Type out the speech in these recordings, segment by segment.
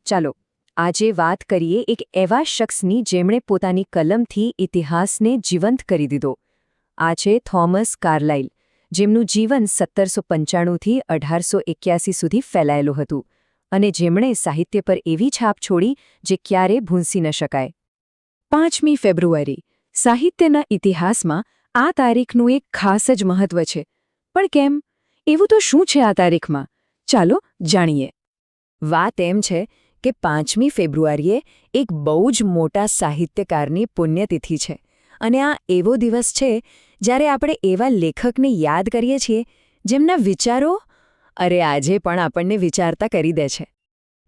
ચાલો આજે વાત કરીએ એક એવા શખ્સની જેમણે પોતાની કલમથી ઇતિહાસને જીવંત કરી દીધો. આ છે થોમસ કાર્લાઇલ, જેમનું જીવન 1795થી 1881 સુધી ફેલાયેલું હતું અને જેમણે સાહિત્ય પર એવી છાપ છોડી જે ક્યારે ભૂંસી ન શકાય. 5મી ફેબ્રુઆરી સાહિત્યના ઇતિહાસમાં આ તારીખનું એક ખાસ જ મહત્વ છે. પણ કેમ? એવું તો શું છે આ તારીખમાં? ચાલો જાણીએ. વાત એમ છે કે 5મી ફેબ્રુઆરીએ એક બહુ જ મોટા સાહિત્યકારની પુણ્યતિથિ છે અને આ એવો દિવસ છે જ્યારે આપણે એવા લેખકને યાદ કરીએ છીએ જેમના વિચારો આજે પણ આપણને વિચારતા કરી દે છે.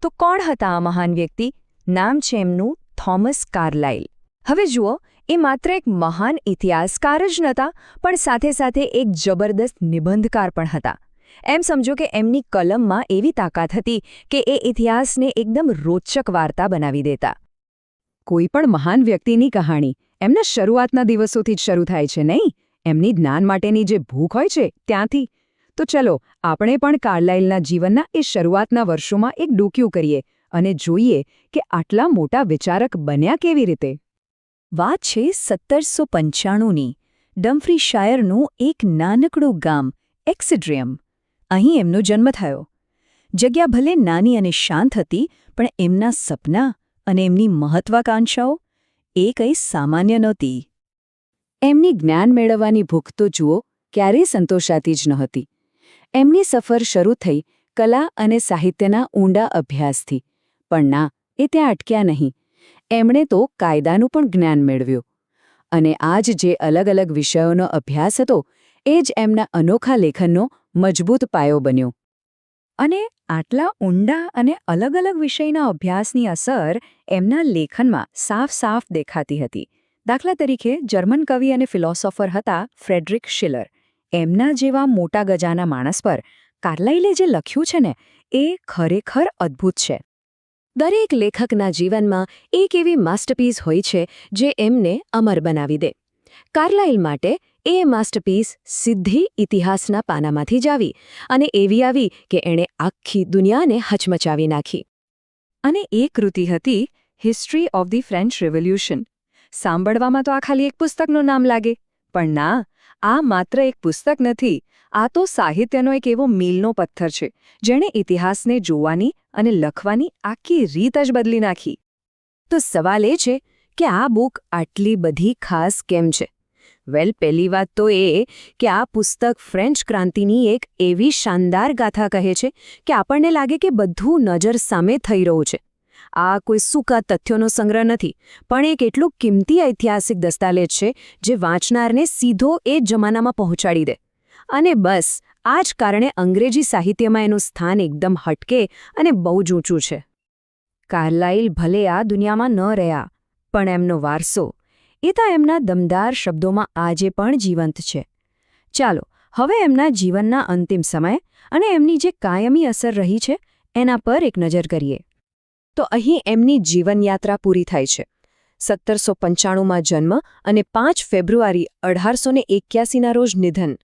તો કોણ હતા આ મહાન વ્યક્તિ? નામ છે એમનું થોમસ કાર્લાઇલ. હવે જુઓ, એ માત્ર એક મહાન ઇતિહાસકાર જ નહોતા, પણ સાથે સાથે એક જબરદસ્ત નિબંધકાર પણ હતા. એમ સમજો કે એમની કલમમાં એવી તાકાત હતી કે એ ઇતિહાસને એકદમ રોચક વાર્તા બનાવી દેતા. કોઈ પણ મહાન વ્યક્તિની કહાણી એમના શરૂઆતના દિવસોથી જ શરૂ થાય છે, નહીં? એમની જ્ઞાન માટેની જે ભૂખ હોય છે ત્યાંથી. તો ચલો આપણે પણ કાર્લાઇલના જીવનના એ શરૂઆતના વર્ષોમાં એક ડોકિયું કરીએ અને જોઈએ કે આટલા મોટા વિચારક બન્યા કેવી રીતે. વાત છે 1795ની ડમ્ફ્રીશાયરનું એક નાનકડું ગામ એક્સેડ્રિયમ. અહીં એમનો જન્મ થયો. જગ્યા ભલે નાની અને શાંત હતી, પણ એમના સપના અને એમની મહત્વાકાંક્ષાઓ એ કંઈ સામાન્ય નહોતી. એમની જ્ઞાન મેળવવાની ભૂખ તો જુઓ ક્યારેય સંતોષાતી જ નહોતી. એમની સફર શરૂ થઈ કલા અને સાહિત્યના ઊંડા અભ્યાસથી. પણ ના, એ ત્યાં અટક્યા નહીં. એમણે તો કાયદાનું પણ જ્ઞાન મેળવ્યું. અને આજ જે અલગ અલગ વિષયોનો અભ્યાસ હતો એ જ એમના અનોખા લેખનનો મજબૂત પાયો બન્યો. અને આટલા ઊંડા અને અલગ અલગ વિષયના અભ્યાસની અસર એમના લેખનમાં સાફ દેખાતી હતી. દાખલા તરીકે જર્મન કવિ અને ફિલોસોફર હતા ફ્રેડરિક શિલર. એમના જેવા મોટા ગજાના માણસ પર કાર્લાઇલે જે લખ્યું છે ને, એ ખરેખર અદ્ભુત છે. દરેક લેખકના જીવનમાં એક એવી માસ્ટરપીસ હોય છે જે એમને અમર બનાવી દે. કાર્લાઇલ માટે એ માસ્ટરપીસ સીધી ઇતિહાસના પાનામાંથી જ આવી, અને એવી આવી કે એણે આખી દુનિયાને હચમચાવી નાખી. અને એ કૃતિ હતી history of the French revolution. સાંભળવામાં તો આ ખાલી એક પુસ્તકનું નામ લાગે, પણ ના, આ માત્ર એક પુસ્તક નથી. આ તો સાહિત્યનો એક એવો મીલનો પથ્થર છે જેણે ઇતિહાસને જોવાની અને લખવાની આખી રીત જ બદલી નાખી. તો સવાલ એ છે કે આ બુક આટલી બધી ખાસ કેમ છે? વેલ, પહેલી વાત તો એ કે આ પુસ્તક ફ્રેન્ચ ક્રાંતિની એક એવી શાનદાર ગાથા કહે છે કે આપણને લાગે કે બધું નજર સામે થઈ રહ્યું છે. આ કોઈ સૂકા તથ્યોનો સંગ્રહ નથી, પણ એક એટલું કિંમતી ઐતિહાસિક દસ્તાવેજ છે જે વાંચનારને સીધો એ જમાનામાં પહોંચાડી દે. અને બસ આ જ કારણે અંગ્રેજી સાહિત્યમાં એનું સ્થાન એકદમ હટકે અને બહુ જ ઊંચું છે. કાર્લાઇલ ભલે આ દુનિયામાં ન રહ્યા, પણ એમનો વારસો એ તો એમના દમદાર શબ્દોમાં આજે પણ જીવંત છે. ચાલો હવે એમના જીવનના અંતિમ સમય અને એમની જે કાયમી અસર રહી છે એના પર એક નજર કરીએ. તો અહીં એમની જીવનયાત્રા પૂરી થાય છે. 1795માં જન્મ અને 5 ફેબ્રુઆરી 1881ના રોજ નિધન.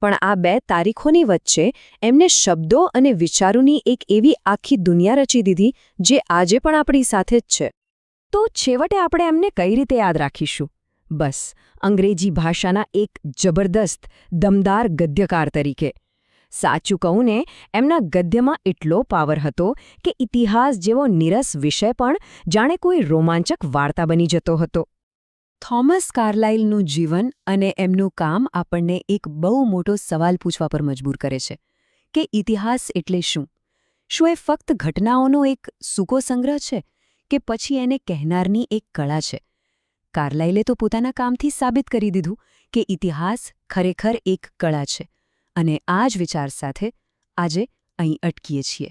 પણ આ બે તારીખોની વચ્ચે એમને શબ્દો અને વિચારોની એક એવી આખી દુનિયા રચી દીધી જે આજે પણ આપણી સાથે જ છે. તો છેવટે આપણે એમને કઈ રીતે યાદ રાખીશું? બસ, અંગ્રેજી ભાષાના એક જબરદસ્ત, દમદાર ગદ્યકાર તરીકે. સાચું કહું ને, એમના ગદ્યમાં એટલો પાવર હતો કે ઇતિહાસ જેવો નીરસ વિષય પણ જાણે કોઈ રોમાંચક વાર્તા બની જતો હતો. થોમસ કાર્લાઇલનું જીવન અને એમનું કામ આપણને એક બહુ મોટો સવાલ પૂછવા પર મજબૂર કરે છે કે ઇતિહાસ એટલે શું? શું એ ફક્ત ઘટનાઓનો એક સૂકો સંગ્રહ છે કે પછી એને કહેનારની એક કળા છે? કાર્લાઇલે તો પોતાના કામથી સાબિત કરી દીધું કે ઇતિહાસ ખરેખર એક કળા છે. અને આ જ વિચાર સાથે આજે અહીં અટકીએ છીએ.